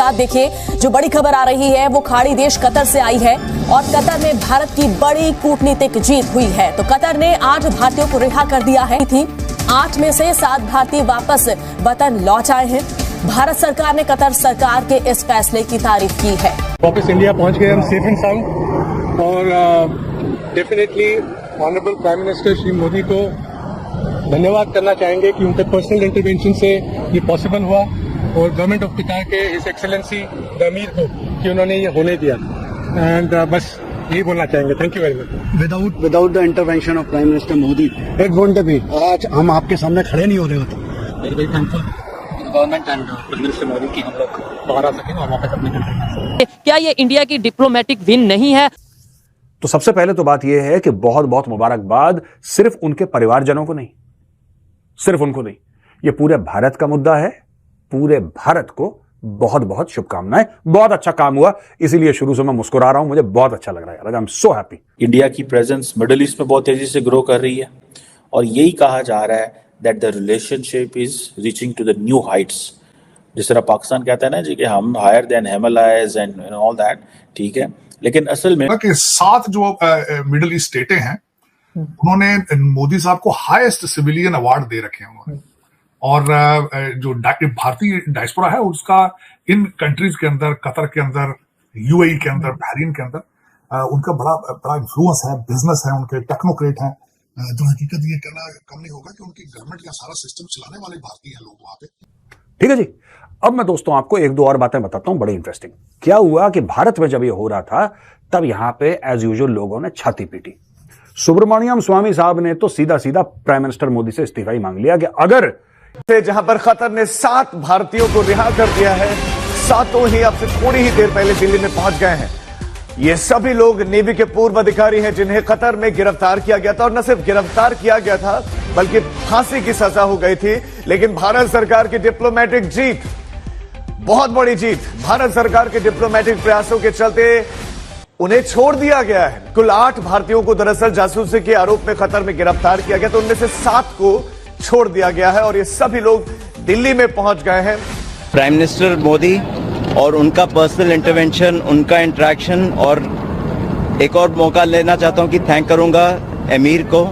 साथ देखिए जो बड़ी खबर आ रही है वो खाड़ी देश कतर से आई है और कतर में भारत की बड़ी कूटनीतिक जीत हुई है। तो कतर ने 8 भारतीयों को रिहा कर दिया है। 8 में से 7 भारतीय वापस वतन लौट आए हैं। भारत सरकार ने कतर सरकार के इस फैसले की तारीफ की है। वापस इंडिया पहुंच गए हम सेफ एंड साउंड और definitely honourable prime minister Shri Modi को धन्यवाद करना चाहेंगे कि उनके पर्सनल इंटरवेंशन से ये पॉसिबल हुआ और गवर्नमेंट ऑफ कतर के हिज एक्सेलेंसी द अमीर को कि उन्होंने ये होने दिया एंड बस यही बोलना चाहेंगे। Thank you very much. Without the intervention of prime minister Modi एक घंटे भी आज हम आपके सामने खड़े नहीं हो रहे होते। Very very thankful government and prime minister Modi की हम लोग बाहर आ सकें और वापस अपने कंट्री। क्या ये इंडिया की डिप्लोमेटिक विन नहीं है? तो सबसे पहले तो बात यह है कि बहुत बहुत मुबारकबाद सिर्फ उनके परिवारजनों को नहीं, सिर्फ उनको नहीं, यह पूरे भारत का मुद्दा है। पूरे भारत को बहुत बहुत शुभकामनाएं। बहुत अच्छा काम हुआ, इसीलिए शुरू से मैं मुस्कुरा रहा हूं। मुझे बहुत अच्छा लग रहा है, I am so happy. India की प्रेजेंस मिडिल ईस्ट में बहुत तेजी से ग्रो कर रही है और यही कहा जा रहा है that the relationship is reaching to the new heights. जिस तरह पाकिस्तान कहता है ना जी कि हम higher than Himalayas and all that, ठीक है, लेकिन असल में कि 7 जो मिडिल ईस्ट स्टेटें हैं उन्होंने मोदी साहब को हाईएस्ट सिविलियन अवार्ड दे रखे हैं उन्होंने। और जो भारतीय डायस्पोरा है उसका इन कंट्रीज के अंदर, कतर के अंदर, यूएई के अंदर, बहरीन के अंदर उनका बड़ा इन्फ्लुएंस है, बिजनेस है, उनके टेक्नोक्रेट हैं। जो हकीकत ये कहना कम नहीं होगा कि उनकी गवर्नमेंट का सारा सिस्टम चलाने वाले भारतीय हैं लोग वहां पे। ठीक है जी। अब मैं दोस्तों आपको 1-2 और बातें बताता हूं, बड़ी इंटरेस्टिंग। क्या हुआ कि भारत में जब ये हो रहा था तब यहां पे एज यूजुअल लोगों ने छाती पीटी। सुब्रमण्यम स्वामी साहब ने तो सीधा सीधा प्राइम मिनिस्टर मोदी से इस्तीफा ही मांग लिया कि अगर जहां पर कतर ने 7 भारतीयों को रिहा कर दिया है, 7 ही अब से थोड़ी ही देर पहले दिल्ली में पहुंच गए हैं। ये सभी लोग नेवी के पूर्व अधिकारी हैं जिन्हें कतर में गिरफ्तार किया गया था और न सिर्फ गिरफ्तार किया गया था बल्कि फांसी की सजा हो गई थी। लेकिन भारत सरकार की डिप्लोमेटिक जीत, बहुत बड़ी जीत, भारत सरकार के डिप्लोमेटिक प्रयासों के चलते उन्हें छोड़ दिया गया है। कुल 8 भारतीयों को दरअसल जासूसी के आरोप में कतर में गिरफ्तार किया गया, तो उनमें से 7 को छोड़ दिया गया है और ये सभी लोग दिल्ली में पहुंच गए हैं। प्राइम मिनिस्टर मोदी और उनका पर्सनल इंटरवेंशन, उनका इंटरेक्शन, और एक और मौका लेना चाहता हूं कि थैंक करूंगा अमीर को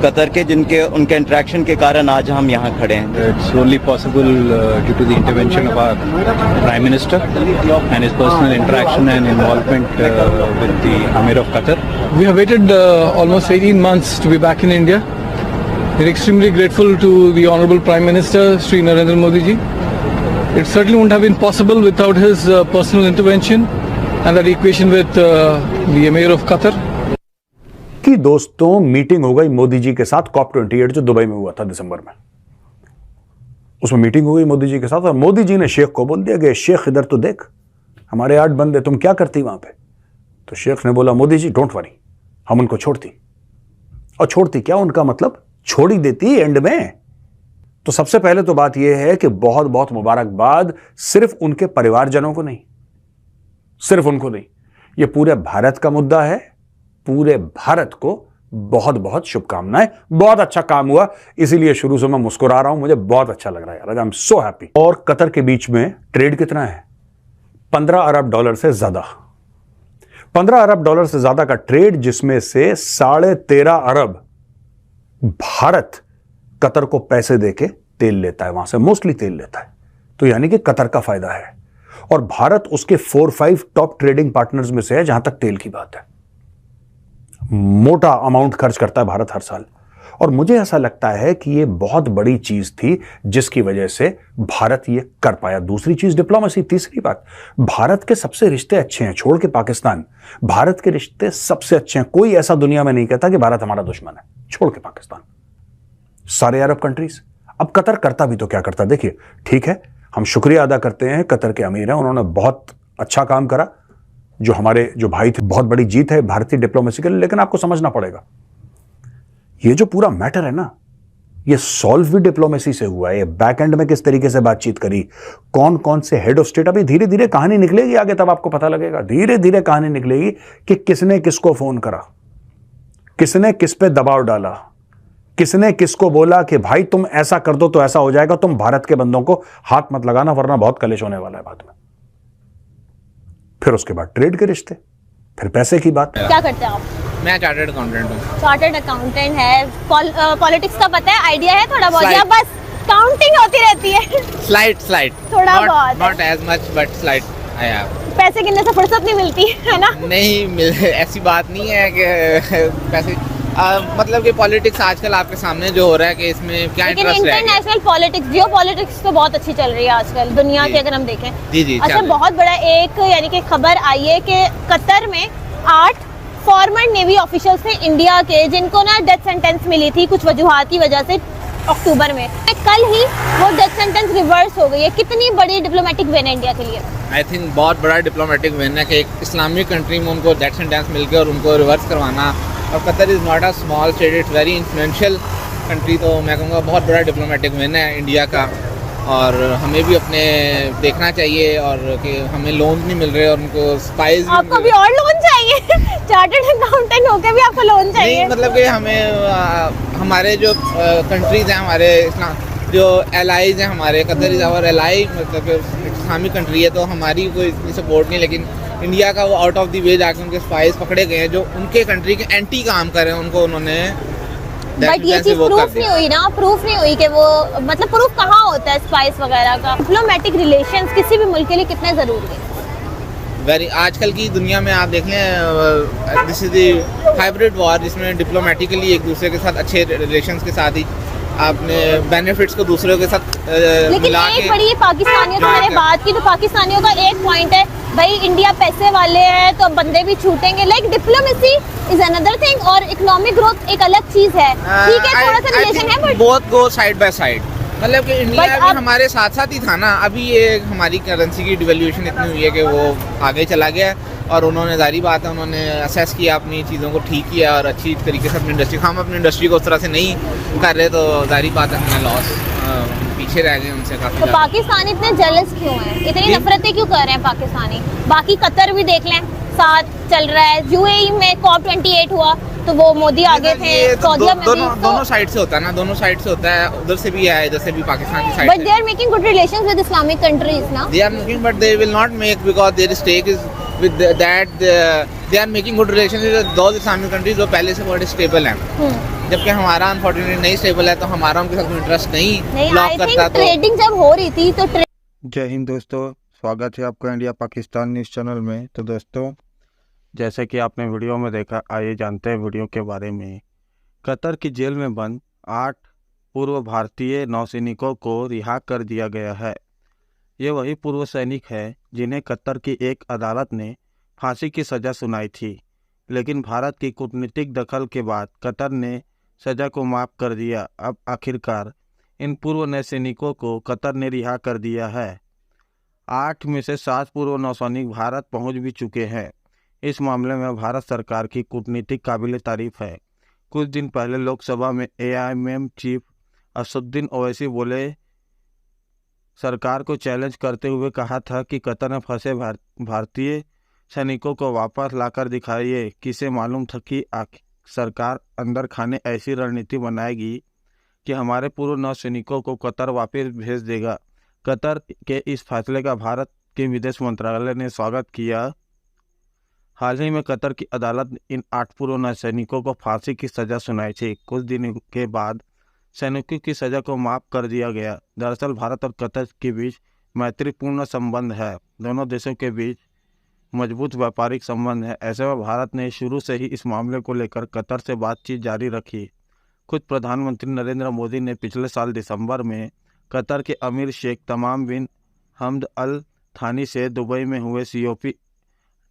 कतर के, जिनके उनके इंटरेक्शन के कारण आज हम यहां खड़े हैं। It's only possible due to the intervention of our prime minister and his personal interaction and involvement with the amir of Qatar. We have waited almost 18 months to be back in India. We're extremely grateful to the Honorable Prime Minister, Shri Narendra Modi ji. It certainly wouldn't have been possible without his personal intervention and that equation with the Emir of Qatar. कि दोस्तों meeting हो गई मोदी जी के साथ COP28 जो Dubai में हुआ था दिसंबर में। उसमें मीटिंग हो गई मोदी जी के साथ और मोदी जी ने शेख को बोल दिया कि शेख इधर तो देख, हमारे 8 बंदे, तुम क्या करती वहां पे? तो शेख ने बोला मोदी जी डोंट वरी, हम उनको छोड़ती। और छोड़ती क्या, उनका मतलब छोड़ ही देती एंड में। तो सबसे पहले तो बात यह है कि बहुत बहुत मुबारकबाद सिर्फ उनके परिवारजनों को नहीं, सिर्फ उनको नहीं, यह पूरे भारत का मुद्दा है। पूरे भारत को बहुत बहुत शुभकामनाएं। बहुत अच्छा काम हुआ, इसीलिए शुरू से मैं मुस्कुरा रहा हूं। मुझे बहुत अच्छा लग रहा है, आई एम सो हैप्पी। और कतर के बीच में ट्रेड कितना है? $15 अरब से ज्यादा। $15 अरब से ज्यादा का ट्रेड, जिसमें से 13.5 अरब भारत कतर को पैसे देके तेल लेता है, वहां से मोस्टली तेल लेता है। तो यानी कि कतर का फायदा है और भारत उसके 4-5 टॉप ट्रेडिंग पार्टनर्स में से है जहां तक तेल की बात है। मोटा अमाउंट खर्च करता है भारत हर साल और मुझे ऐसा लगता है कि यह बहुत बड़ी चीज थी जिसकी वजह से भारत यह कर पाया। दूसरी चीज डिप्लोमेसी। तीसरी बात, भारत के सबसे रिश्ते अच्छे हैं, छोड़ के पाकिस्तान। भारत के रिश्ते सबसे अच्छे हैं। कोई ऐसा दुनिया में नहीं कहता कि भारत हमारा दुश्मन है, छोड़ के पाकिस्तान, सारे अरब कंट्रीज। अब कतर करता भी तो क्या करता, देखिए, ठीक है, हम शुक्रिया अदा करते हैं, कतर के अमीर हैं, उन्होंने बहुत अच्छा काम करा। जो हमारे जो भाई थे, बहुत बड़ी जीत है भारतीय डिप्लोमेसी के लिए। लेकिन आपको समझना पड़ेगा, ये जो पूरा मैटर है ना, ये सॉल्व भी डिप्लोमेसी से हुआ है। ये बैक एंड में किस तरीके से बातचीत करी, कौन कौन से हेड ऑफ स्टेट, अभी धीरे धीरे कहानी निकलेगी आगे, तब आपको पता लगेगा। धीरे धीरे कहानी निकलेगी कि किसने किसको फोन करा, किसने किस पे दबाव डाला, किसने किसको बोला कि भाई तुम ऐसा कर दो तो ऐसा हो जाएगा, तुम भारत के बंदों को हाथ मत लगाना वरना बहुत कलेश होने वाला है बाद में। फिर उसके बाद ट्रेड के रिश्ते, फिर पैसे की बात। क्या करते हैं आप? मैं चार्टर्ड अकाउंटेंट हूँ। चार्टर्ड अकाउंटेंट है, पॉलिटिक्स का पता है, आइडिया है थोड़ा बहुत, या बस काउंटिंग होती रहती है? स्लाइड थोड़ा बहुत, not as much but slide. पैसे गिनने से फुर्सत नहीं मिलती है ना? नहीं ऐसी बात नहीं है कि पैसे मतलब कि पॉलिटिक्स आजकल आपके सामने जो हो रहा है कि इसमें क्या इंटरेस्ट है। इंटरनेशनल पॉलिटिक्स, जियो पॉलिटिक्स तो बहुत अच्छी चल रही है आजकल दुनिया की, अगर हम देखें। जी अच्छा, बहुत बड़ा एक यानी कि खबर आई है कि कतर में 8 फॉर्मर नेवी ऑफिशियल्स थे इंडिया के, जिनको ना डेथ सेंटेंस मिली थी कुछ वजूहात की वजह से अक्टूबर में। कल ही वो डेथ सेंटेंस रिवर्स हो गई है। कितनी बड़ी डिप्लोमेटिक विन है इंडिया के लिए? आई थिंक बहुत बड़ा डिप्लोमेटिक विन है कि एक इस्लामिक कंट्री में उनको डेथ सेंटेंस मिल गया और उनको रिवर्स करवाना। और Qatar is not a small state, it's very influential country. तो मैं कहूँगा बहुत बड़ा डिप्लोमेटिक विन है इंडिया का, और हमें भी अपने देखना चाहिए और कि हमें लोन नहीं मिल रहे और उनको स्पाइस। आपको भी और लोन चाहिए? चार्टर्ड अकाउंटेंट होकर भी आपको लोन चाहिए? नहीं, मतलब कि हमें हमारे जो कंट्रीज हैं, हमारे जो एलाइज हैं, हमारे कतर इज़ आवर एलाई, मतलब इस्लामिक कंट्री है तो हमारी कोई इतनी सपोर्ट नहीं। लेकिन इंडिया का वो आउट ऑफ द वे जाके उनके स्पाइस पकड़े गए हैं जो उनके कंट्री के एंटी काम कर रहे हैं, उनको उन्होंने। बट ये चीज प्रूफ नहीं हुई ना, प्रूफ नहीं हुई कि वो, मतलब प्रूफ कहाँ होता है स्पाइस वगैरह का? डिप्लोमेटिक रिलेशंस किसी भी मुल्क के लिए कितने जरूरी है? वेरी, आजकल की दुनिया में आप देख लें, this is the hybrid war, जिसमें डिप्लोमेटिकली एक दूसरे के साथ अच्छे रिलेशंस के साथ ही आपने बेनिफिट्स को दूसरों के साथ लेकिन एक बड़ी पाकिस्तानियों से मैंने बात की तो पाकिस्तानियों का एक पॉइंट है, भाई इंडिया पैसे वाले हैं तो बंदे भी छूटेंगे। Like diplomacy is another thing और इकोनॉमिक ग्रोथ एक अलग चीज है। ठीक है, थोड़ा सा रिलेशन है but both go side by side. मतलब कि इंडिया भी हमारे साथ साथ ही था ना। अभी ये हमारी करेंसी की डिवैल्यूएशन इतनी हुई है कि वो आगे चला गया और उन्होंने, जारी बात है, उन्होंने असेस किया अपनी चीज़ों को, ठीक किया और अच्छी तरीके से अपनी इंडस्ट्री, हम अपनी इंडस्ट्री को उस तरह से नहीं कर रहे तो जारी बात है हमें लॉस, पीछे रह गए उनसे काफ़ी। तो पाकिस्तान इतने जेलस क्यों हैं, इतनी नफरतें क्यों कर रहे हैं पाकिस्तानी? बाकी कतर भी देख लें, साथ चल रहा है। यूएई में COP28 हुआ तो वो मोदी आगे थे, सऊदीया में दोनों साइड से होता है ना, दोनों साइड से होता है, उधर से भी है, इधर से भी पाकिस्तान की side. But they are making good relations with Islamic countries ना? They are making, but they will not make because their stake is with that they are making good relations with those Islamic countries जो पहले से बहुत stable हैं। जबकि हमारा unfortunately नहीं stable है तो हमारा उनके साथ इंटरेस्ट नहीं ब्लॉक करता। तो ट्रेडिंग जब हो रही थी तो जय हिंद दोस्तों, स्वागत है आपका इंडिया पाकिस्तान न्यूज़ चैनल में। तो दोस्तों, जैसे कि आपने वीडियो में देखा, आइए जानते हैं वीडियो के बारे में। कतर की जेल में बंद 8 पूर्व भारतीय नौसैनिकों को रिहा कर दिया गया है। ये वही पूर्व सैनिक है जिन्हें कतर की एक अदालत ने फांसी की सज़ा सुनाई थी, लेकिन भारत की कूटनीतिक दखल के बाद कतर ने सज़ा को माफ़ कर दिया। अब आखिरकार इन पूर्व नौसैनिकों को कतर ने रिहा कर दिया है। 8 में से 7 पूर्व नौसैनिक भारत पहुंच भी चुके हैं। इस मामले में भारत सरकार की कूटनीतिक काबिल तारीफ है। कुछ दिन पहले लोकसभा में AIMM चीफ असदुद्दीन ओवैसी बोले, सरकार को चैलेंज करते हुए कहा था कि कतर में फंसे भारतीय सैनिकों को वापस लाकर दिखाइए। किसे मालूम था कि सरकार अंदर खाने ऐसी रणनीति बनाएगी कि हमारे पूर्व नौसैनिकों को कतर वापस भेज देगा। कतर के इस फैसले का भारत के विदेश मंत्रालय ने स्वागत किया। हाल ही में कतर की अदालत ने इन 8 पूर्व नौसैनिकों को फांसी की सज़ा सुनाई थी। कुछ दिन के बाद सैनिकों की सज़ा को माफ़ कर दिया गया। दरअसल भारत और कतर के बीच मैत्रीपूर्ण संबंध है। दोनों देशों के बीच मजबूत व्यापारिक संबंध है। ऐसे में भारत ने शुरू से ही इस मामले को लेकर कतर से बातचीत जारी रखी। खुद प्रधानमंत्री नरेंद्र मोदी ने पिछले साल दिसंबर में कतर के अमीर शेख तमाम बिन हमद अल थानी से दुबई में हुए COP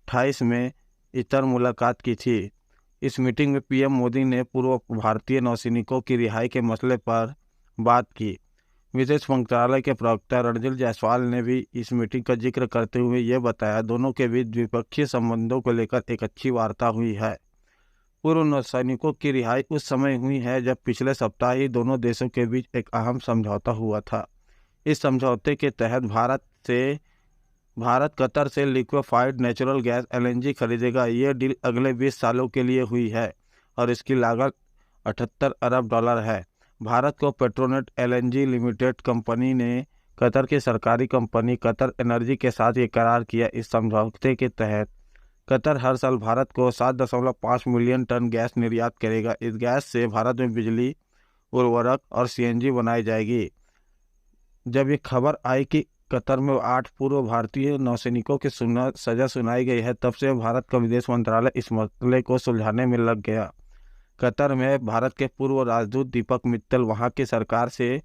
28 में इतर मुलाकात की थी। इस मीटिंग में PM मोदी ने पूर्व भारतीय नौसैनिकों की रिहाई के मसले पर बात की। विदेश मंत्रालय के प्रवक्ता रणजीत जायसवाल ने भी इस मीटिंग का जिक्र करते हुए ये बताया, दोनों के बीच द्विपक्षीय संबंधों को लेकर एक अच्छी वार्ता हुई है। पूर्व नौसैनिकों की रिहाई उस समय हुई है जब पिछले सप्ताह ही दोनों देशों के बीच एक अहम समझौता हुआ था। इस समझौते के तहत भारत कतर से लिक्विफाइड नेचुरल गैस LNG खरीदेगा। ये डील अगले 20 सालों के लिए हुई है और इसकी लागत $78 अरब है। भारत को पेट्रोनेट LNG लिमिटेड कंपनी ने कतर की सरकारी कंपनी कतर एनर्जी के साथ ये करार किया। इस समझौते के तहत कतर हर साल भारत को 7.5 मिलियन टन गैस निर्यात करेगा। इस गैस से भारत में बिजली, उर्वरक और सीएनजी बनाई जाएगी। जब ये खबर आई कि कतर में 8 पूर्व भारतीय नौसैनिकों की सजा सुनाई गई है, तब से भारत का विदेश मंत्रालय इस मसले को सुलझाने में लग गया। कतर में भारत के पूर्व राजदूत दीपक मित्तल वहां की सरकार से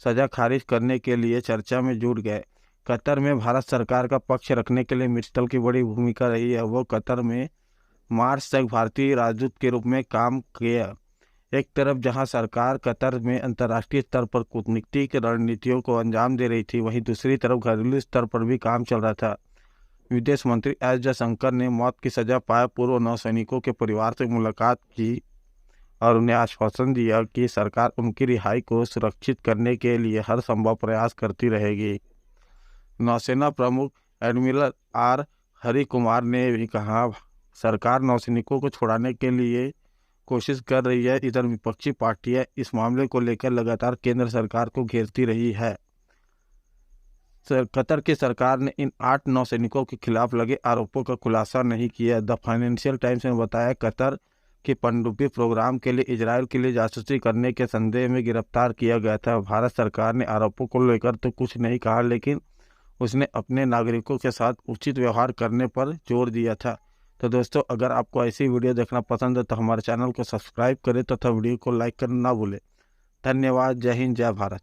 सजा खारिज करने के लिए चर्चा में जुट गए। कतर में भारत सरकार का पक्ष रखने के लिए मित्तल की बड़ी भूमिका रही है। वो कतर में मार्च तक भारतीय राजदूत के रूप में काम किया। एक तरफ जहां सरकार कतर में अंतर्राष्ट्रीय स्तर पर कूटनीतिक रणनीतियों को अंजाम दे रही थी, वहीं दूसरी तरफ घरेलू स्तर पर भी काम चल रहा था। विदेश मंत्री एस जयशंकर ने मौत की सजा पाए पूर्व नौसैनिकों के परिवार से मुलाकात की और उन्हें आश्वासन दिया कि सरकार उनकी रिहाई को सुरक्षित करने के लिए हर संभव प्रयास करती रहेगी। नौसेना प्रमुख एडमिरल आर हरि कुमार ने भी कहा, सरकार नौसैनिकों को छुड़ाने के लिए कोशिश कर रही है। इधर विपक्षी पार्टियां इस मामले को लेकर लगातार केंद्र सरकार को घेरती रही है। कतर की सरकार ने इन 8 नौसैनिकों के खिलाफ लगे आरोपों का खुलासा नहीं किया। द फाइनेंशियल टाइम्स ने बताया, कतर के पनडुब्बी प्रोग्राम के लिए इजराइल के लिए जासूसी करने के संदेह में गिरफ्तार किया गया था। भारत सरकार ने आरोपों को लेकर तो कुछ नहीं कहा, लेकिन उसने अपने नागरिकों के साथ उचित व्यवहार करने पर जोर दिया था। तो दोस्तों, अगर आपको ऐसी वीडियो देखना पसंद है तो हमारे चैनल को सब्सक्राइब करें तथा वीडियो को लाइक करना ना भूलें। धन्यवाद। जय हिंद, जय भारत।